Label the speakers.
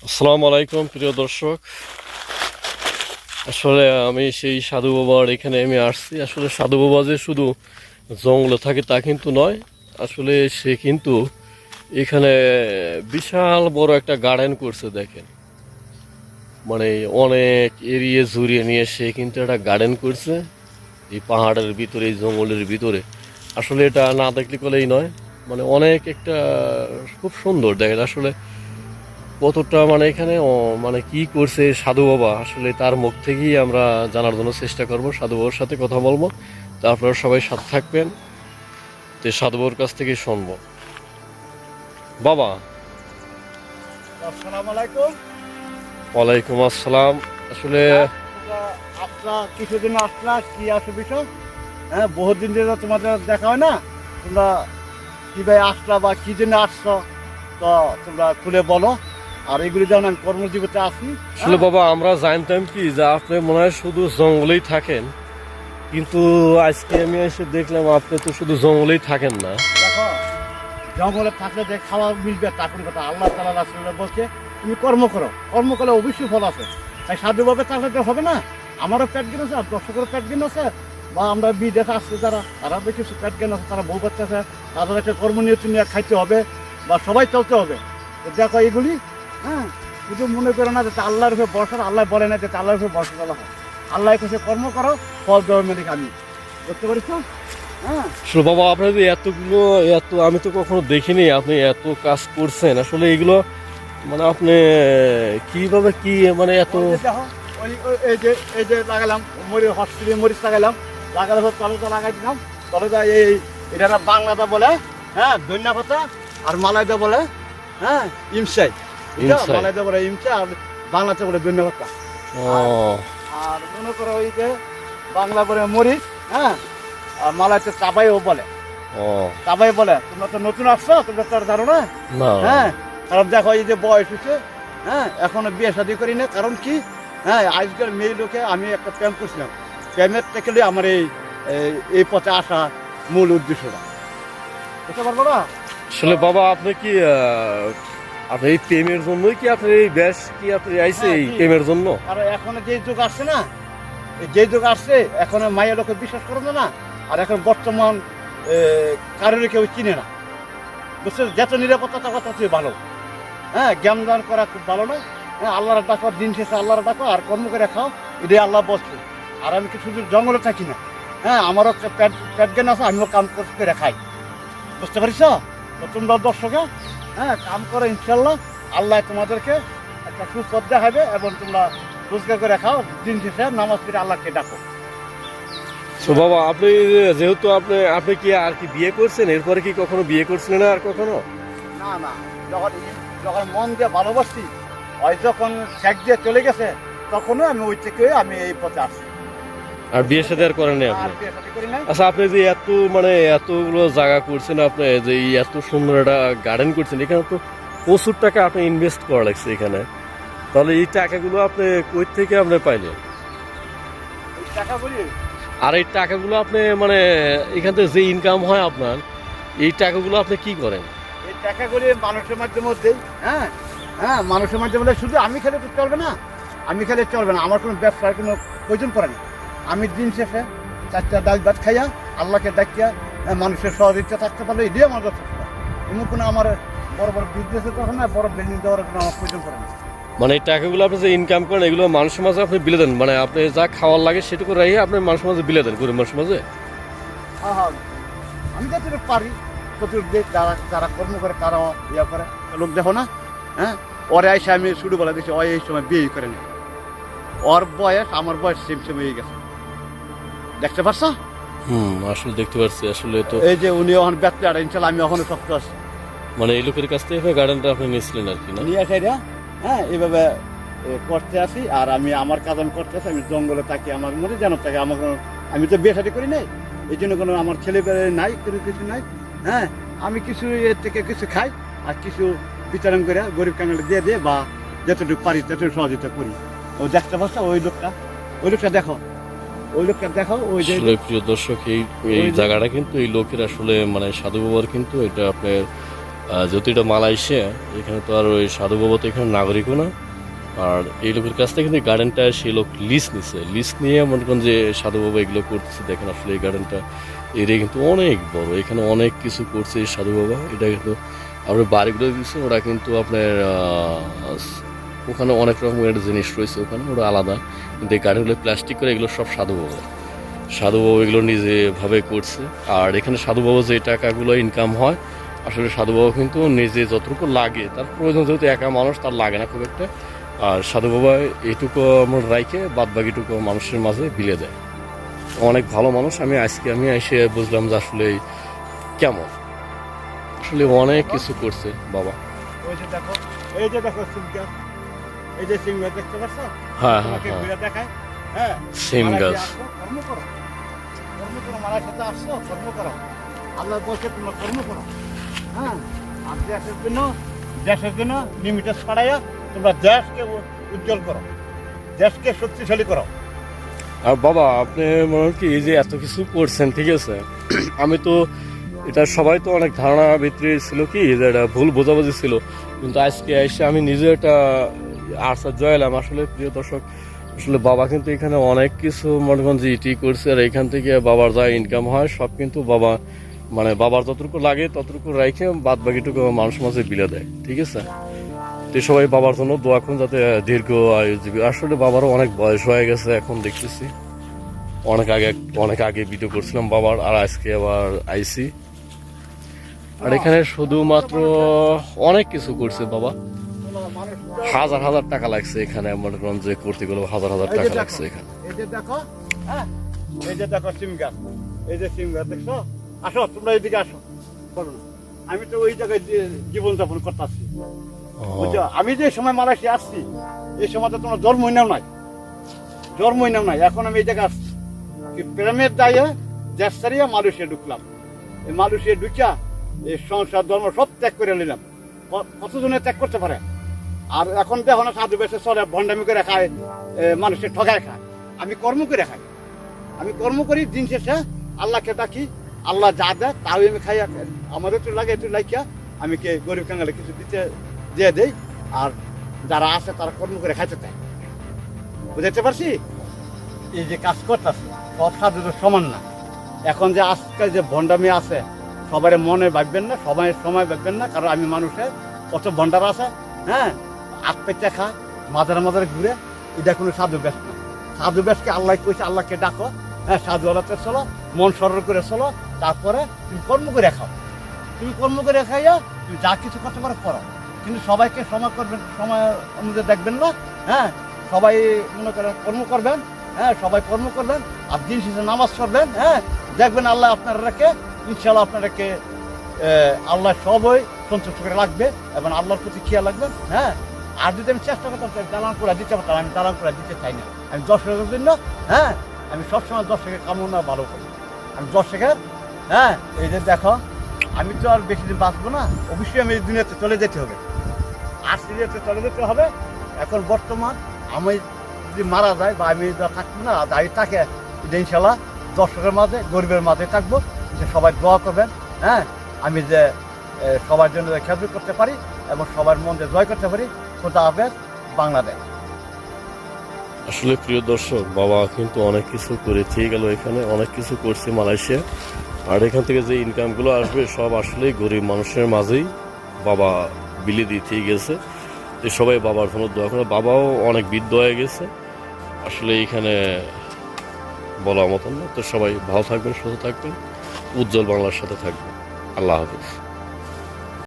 Speaker 1: আসসালামু আলাইকুম প্রিয় দর্শক। আসলে আমি সেই সাধু বাবার এখানে আমি আসছি। আসলে সাধু বাবা যে শুধু জঙ্গলে থাকে তা কিন্তু নয়, আসলে সে কিন্তু এখানে বিশাল বড় একটা গার্ডেন করছে। দেখেন, মানে অনেক এরিয়া জুড়িয়ে নিয়ে সে কিন্তু একটা গার্ডেন করছে এই পাহাড়ের ভিতরে, এই জঙ্গলের ভিতরে। আসলে এটা না দেখলে কলেই নয়, মানে অনেক একটা খুব সুন্দর দেখেন। আসলে কতটা মানে এখানে মানে কি করছে সাধু বাবা, আসলে তার মুখ থেকেই আমরা জানার জন্য চেষ্টা করব। সাধু বাবার সাথে কথা বলবো, তা আপনারা সবাই সাথে থাকবেন, তো সাধু বাবার কাছ থেকে শুনবো। বাবা,
Speaker 2: আসসালামু আলাইকুম।
Speaker 1: ওয়ালাইকুম আসসালাম। আসলে
Speaker 2: তোমরা কিছুদিন আসলা, কি আসে বিষয়? হ্যাঁ, বহুত দিন ধরে তোমাদের দেখা হয় না। তোমরা কিভাবে আসলা বা কি জন্য আসছো, তো তোমরা খুলে বলো। আর এগুলি যেমন আমি কর্মজীবীতে আছি।
Speaker 1: আসলে বাবা, আমরা জানতাম কি যে আপনি মনে হয় শুধু জঙ্গলেই থাকেন, কিন্তু আজকে আমি এসে দেখলাম আপনি তো শুধু জঙ্গলেই থাকেন না।
Speaker 2: দেখো, জঙ্গলে থাকলে যে খাওয়া মিলবে তা কোনো কথা। আল্লাহ তাআলা রাসূলুল্লাহ বলছে তুমি কর্ম করো, কর্ম করলে অবশ্যই ফল আছে। তাই সাধুভাবে থাকলে তো হবে না। আমারও পেট জ্ঞান আছে, আর দর্শকেরও পেট জ্ঞান আছে, বা আমরা বিদেশে আসছে যারা, তারা বেশি পেট জ্ঞান আছে, তারা বউ বাচ্চা আছে, তাদের একটা কর্মনিয়তি নিয়ে খাইতে হবে বা সবাই চলতে হবে। তো দেখো এগুলি, হ্যাঁ, শুধু মনে করো না যে আল্লাহর উপরে ভরসা। আল্লাহ বলে না যে আল্লাহর উপরে ভরসা করা হয়। আল্লাহ কাছে কর্ম করো, ফল দেওয়া মেলে আমি বুঝতে পারিস। হ্যাঁ,
Speaker 1: আসলে বাবা, আপনার যে এতগুলো, আমি তো কখনো দেখিনি আপনি এত কাজ করছেন। আসলে এগুলো মানে আপনি কিভাবে কি মানে এত
Speaker 2: ওই যে দেখো, এই যে লাগালাম মরিচ, হসপিটালে মরিচ লাগালাম, লাগালে তলেটা লাগাই দিলাম। তলেটা এটা না বাংলাটা বলে, হ্যাঁ, ধনিয়া পাতা, আর মালাইদা বলে, হ্যাঁ, ইমসাই।
Speaker 1: ইমসাই।
Speaker 2: মালাইদা বলে ইমসাই, আর বাংলাতে বলে ধনিয়া পাতা।
Speaker 1: ও
Speaker 2: আর মনে করো ওই যে বাংলা বলে মরিচ, হ্যাঁ, আর মালাইতে চাবাইও বলে।
Speaker 1: ও
Speaker 2: চাবাই বলে। তোমরা তো নতুন আসছো, তোমরা তো আর জানো না।
Speaker 1: না,
Speaker 2: হ্যাঁ, কারণ দেখো এই যে বয়স হচ্ছে, হ্যাঁ, এখনো বিয়ে শাদী করি না। কারণ কি, হ্যাঁ, আজকাল মেয়ে লোকে আমি একটা প্রেম করছিলাম। প্রেমের থেকে আমার এই পথে আসা মূল উদ্দেশ্যটা বুঝতে পারবো না।
Speaker 1: আসলে বাবা, আপনি কি আপনি এই প্রেমের জন্যই কি আপনি এই ব্যাস কি আপনি আইছে
Speaker 2: হ্যাঁ,
Speaker 1: এই
Speaker 2: জি।
Speaker 1: প্রেমের জন্য?
Speaker 2: কারণ এখন যে যুগ আসছে না, যে যুগ আসছে এখন মায়ের লোকে বিশ্বাস করে না। আর এখন বর্তমান কারোর কেউ চিনে না, বুঝছো। যত নিরাপত্তা তত তুই ভালো। হ্যাঁ, জ্ঞান দান করা খুব ভালো না। হ্যাঁ, আল্লাহর ডাকো, দিন শেষে আল্লাহর ডাকো, আর কর্ম করে খাও, এটাই আল্লাহ বলছে। আর আমি কি শুধু জঙ্গলে থাকি না, হ্যাঁ, আমারও একটা পেট জ্ঞান আছে, আমিও কাম করে খাই, বুঝতে পারিস। তো তোমরা দর্শকে, হ্যাঁ, কাম করো, ইনশাল্লাহ আল্লাহ তোমাদেরকে একটা সুপথ দেখাবে, এবং তোমরা রোজগার করে খাও, দিন শেষে নামাজ পড়ে আল্লাহকে ডাকো।
Speaker 1: তো বাবা, আপনি যেহেতু আপনি আপনি কি আর কি বিয়ে করছেন, এরপরে কি কখনো বিয়ে করছিলেন আর কখনো?
Speaker 2: না না, যখন যখন মন দিয়ে ভালোবাসি, ওই যখন শেখ দিয়ে চলে গেছে, তখনও আমি ওই থেকে আমি এই পথে আসছি।
Speaker 1: আর বিয়ে সাথে আর করেন নাই
Speaker 2: আর
Speaker 1: আপনি?
Speaker 2: বিয়ে শাদী করি নাই।
Speaker 1: আচ্ছা, আপনি যে এত মানে এতগুলো জায়গা করছেন, আপনি যে এই এত সুন্দর একটা গার্ডেন করছেন, এখানে তো প্রচুর টাকা আপনি ইনভেস্ট করা লাগছে এখানে। তাহলে এই টাকাগুলো আপনি কই থেকে আপনি পাইলেন?
Speaker 2: এই টাকা বলি,
Speaker 1: আর এই টাকাগুলো আপনি মানে এখান থেকে যে ইনকাম হয় আপনার, এই টাকাগুলো আপনি কি করেন?
Speaker 2: এই টাকাগুলি মানুষের মধ্যেই, হ্যাঁ, হ্যাঁ, মানুষের মধ্যে শুধু আমি খেলে তো চলবে না। আমি খেলে চলবে না, আমার কোনো ব্যবসার কোনো প্রয়োজন পড়ে না। আমি দিন শেষে চারটা ডাল ভাত খাইয়া, আল্লাহকে ডাকিয়া, মানুষের সহযোগিতা থাকতে পারলে এটাই আমার যথেষ্ট। এমন কোনো আমার বড় বড় বিজনেসে তখন না, বড় বিল্ডিং দেওয়ার কোনো আমার প্রয়োজন পড়ে না।
Speaker 1: মানে এই টাকাগুলো আপনি যে ইনকাম করেন, এগুলো মানুষের মাঝে আপনি বিলে দেন, মানে আপনি যা খাওয়ার লাগে সেটুকু রেখে আপনি মানুষের মাঝে বিলে দেন, গরিব মানুষের মাঝে।
Speaker 2: হ্যাঁ, হ্যাঁ, আমি যতটুকু পারি চতুর্দিক যারা যারা কর্ম করে তারা ইয়া করে। লোক দেখো না, হ্যাঁ, ওরে এসে আমি শুরু বলে দিচ্ছি, ওই এই সময় বিয়ে করে না। ওর বয়স আমার বয়স সেম সেম হয়ে গেছে, দেখতে পারছো।
Speaker 1: আসলে দেখতে পাচ্ছি। আসলে তো
Speaker 2: এই যে উনি এখন ব্যস্ত, আর ইনশাল্লাহ আমি এখনো শক্ত আছি।
Speaker 1: মানে এই লোকের কাছ থেকে গার্ডেনটা আপনি নিয়েছিলেন আর কি, না?
Speaker 2: নিয়ে আসে, হ্যাঁ, এইভাবে করতে আসি। আর আমি আমার কাজ আমি করতে আসি। আমি জঙ্গলে থাকি, আমার মনে জানো থাকে, আমার আমি তো বিয়ে শাদী করি নাই, এই জন্য কোনো আমার ছেলে পেলে নাই, কোনো কিছু নাই। হ্যাঁ, আমি কিছু এর থেকে কিছু খাই, আর কিছু বিতরণ করে গরিব কাঙ্গালে দিয়ে দিয়ে, বা যতটুকু পারি ততটুকু সহযোগিতা করি। ও দেখতে পাচ্ছ, ওই লোকটা দেখো, ওই লোকটা দেখো, ওই যে
Speaker 1: আসলে প্রিয় দর্শক, এই
Speaker 2: ওই যে-
Speaker 1: জায়গাটা কিন্তু এই লোকের আসলে মানে সাধু বাবার কিন্তু এটা আপনার যেহেতু এটা মালয়েশিয়া, এখানে তো আর ওই সাধু বাবা তো এখানে নাগরিকও না। আর এই লোকের কাছ থেকে কিন্তু এই গার্ডেনটা সেই লোক লিজ নিছে, লিজ নিয়ে মনে করেন যে সাধু বাবা এগুলো করতেছে। দেখেন আসলে এই গার্ডেনটা এরিয়া কিন্তু অনেক বড়, এখানে অনেক কিছু করছে এই সাধু বাবা। এটা কিন্তু আপনার বাড়িগুলো দিচ্ছে, ওরা কিন্তু আপনার ওখানে অনেক রকমের জিনিস রয়েছে, ওখানে ওরা আলাদা। কিন্তু এই গার্ডেনগুলো প্লাস্টিক করে, এগুলো সব সাধু বাবা। সাধু বাবা এগুলো নিজেভাবে করছে। আর এখানে সাধু বাবা যে টাকাগুলো ইনকাম হয়, আসলে সাধু বাবা কিন্তু নিজে যতটুকু লাগে, তার প্রয়োজন যেহেতু একা মানুষ, তার লাগে না খুব একটা। আর সাধু বাবা এইটুকু আমরা রাইখে বাদ বাকিটুকু মানুষের মাঝে বিলে দেয়। অনেক ভালো মানুষ। আমি এসে বুঝলাম যে আসলে কেমন, আসলে অনেক কিছু করছে বাবা।
Speaker 2: ওই যে দেখো, এই যে দেখো সিম গাছ, এই যে সিম গাছ দেখতে পাচ্ছ?
Speaker 1: হ্যাঁ
Speaker 2: তোমাকে
Speaker 1: হ্যাঁ
Speaker 2: ঘুরে দেখায়। হ্যাঁ,
Speaker 1: সিম গাছ।
Speaker 2: মালয়েশিয়া আসো, কর্ম করো, কর্ম করো, মালয়েশিয়াতে আসছো, কর্ম করো। আল্লাহ বলছে তোমরা কর্ম করো। হ্যাঁ, আর দেশের জন্য লিমিটেড ছাড়াইয়া তোমরা দেশকে উজ্জ্বল করো, দেশকে শক্তিশালী করো।
Speaker 1: আর বাবা আপনি মনে হয় কি এই যে এত কিছু করছেন, ঠিক আছে, আমি তো এটা সবাই তো অনেক ধারণা ভিতরে ছিল কি যে এটা ভুল বোঝাবুঝি ছিল, কিন্তু আজকে এসে আমি নিজে একটা আশ্চর্য হলাম। আসলে প্রিয় দর্শক, আসলে বাবা কিন্তু এখানে অনেক কিছু মনে করেন যে ইটি করছে। আর এখান থেকে বাবার যা ইনকাম হয় সব কিন্তু বাবা মানে বাবার যতটুকু লাগে ততটুকু রাইখে বাদ বাকিটুকু মানুষ মাঝে বিলে দেয়, ঠিক আছে। তো সবাই বাবার জন্য দোয়া করুন যাতে দীর্ঘ আয়ুজীবী। আসলে বাবারও অনেক বয়স হয়ে গেছে এখন দেখতেছি। অনেক আগে ভিডিও করছিলাম বাবার, আর আজকে আবার আইসি। আর এখানে শুধুমাত্র অনেক কিছু করছে বাবা। হাজার হাজার টাকা লাগছে এখানে, মনে করেন যে করতে গেলে হাজার হাজার টাকা লাগছে এখানে।
Speaker 2: এই যে দেখো, হ্যাঁ, এই যে দেখো সিম গাছ, এই যে সিম গাছ দেখছো? আসো তোমরা এদিকে আসো, বলো না। আমি তো ওই জায়গায় জীবনযাপন করতেছি, বুঝছো? আমি যে সময় মালয়েশিয়া আসছি, এই সময় তো তোমার জন্মই নাও নাই। এখন আমি এই জায়গায় আসছি কি প্রেমের দায়ে দেশ ছাড়িয়ে মালয়েশিয়া ঢুকলাম। এই মালয়েশিয়া ঢুকিয়া এই সংসার ধর্ম সব ত্যাগ করে নিলাম। কতজনে ত্যাগ করতে পারে? আর এখন দেখো না, সাধু বেশে চলে, ভণ্ডামি করে খায়, মানুষের ঠগায় খায়। আমি কর্ম করে খাই, আমি কর্ম করি, দিন শেষে আল্লাহকে ডাকি, আল্লাহ যা দেয় তাও আমি খাই। আমাদের একটু লাগে, একটু লাইকা আমি কে গরিব কাঙ্গালে কিছু দিয়ে দেই। আর যারা আছে তারা কর্ম করে খাইতে চায়, বুঝাইতে পারছি? এই যে কাজ করতেছে সব সাধুদের সমান না। এখন যে আজকাল যে ভণ্ডামি আছে, সবাই মনে ভাববেন না, সবাই সময় ভাববেন না, কারণ আমি মানুষের কত ভণ্ডার আছে, হ্যাঁ, আত্মহত্যা খায়, মাজারে ঘুরে। এটা কোনো সাধু বেশ না। সাধু বেশকে আল্লাহ কইছে, আল্লাহকে ডাকো, হ্যাঁ, সাধু আল্লাহতে চলো, মন সরল করে চলো, তারপরে তুমি কর্ম করে খাও। তুমি কর্ম করে খাইয়া তুমি যা কিছু করতে পারো করো, কিন্তু সবাইকে সময় করবেন, সময় অনুযায়ী দেখবেন না। হ্যাঁ, সবাই মনে করেন কর্ম করবেন, হ্যাঁ, সবাই কর্ম করবেন, আর দিন শেষে নামাজ পড়বেন। হ্যাঁ, দেখবেন আল্লাহ আপনারা রেখে, ইনশাল্লাহ আপনারাকে আল্লাহ সবই সন্তুষ্ট করে রাখবে এবং আল্লাহর প্রতি খেয়াল রাখবেন। হ্যাঁ, আর যদি আমি চেষ্টা করতাম দালান করে দিতে পারতাম, আমি দালান করে দিতে চাই না। আমি দর্শকের জন্য, হ্যাঁ, আমি সবসময় দর্শকের কামনা ভালো করি। আমি দর্শকের, হ্যাঁ, এই যে দেখো, আমি তো আর বেশি দিন বাঁচবো না, অবশ্যই আমি এই দুনিয়াতে চলে যেতে হবে, আর সিরিয়াতে চলে যেতে হবে। এখন বর্তমান আমি যদি মারা যায় বা আমি থাকবো না, দাঁড়িয়ে থাকে, ইনশাল্লাহ দর্শকের মাঝে, গরিবের মাঝে থাকবো। যে সবাই দোয়া করবেন, হ্যাঁ, আমি যে সবার জন্য খেয়াল করতে পারি এবং সবার মধ্যে জয় করতে পারি। খোদা হাফেজ, বাংলাদেশ।
Speaker 1: আসলে প্রিয় দর্শক, বাবা কিন্তু অনেক কিছু করে থেকে গেল, এখানে অনেক কিছু করছে মালয়েশিয়া। আর এখান থেকে যে ইনকামগুলো আসবে সব আসলে গরিব মানুষের মাঝেই বাবা বিলি দিয়ে গেছে। তো সবাই বাবার জন্য দোয়া করে। বাবাও অনেক বৃদ্ধ হয়ে গেছে, আসলে এখানে বলার মতন না। তো সবাই ভালো থাকবেন, সুস্থ থাকবেন, উজ্জ্বল বাংলার সাথে থাকবেন। আল্লাহ হাফেজ।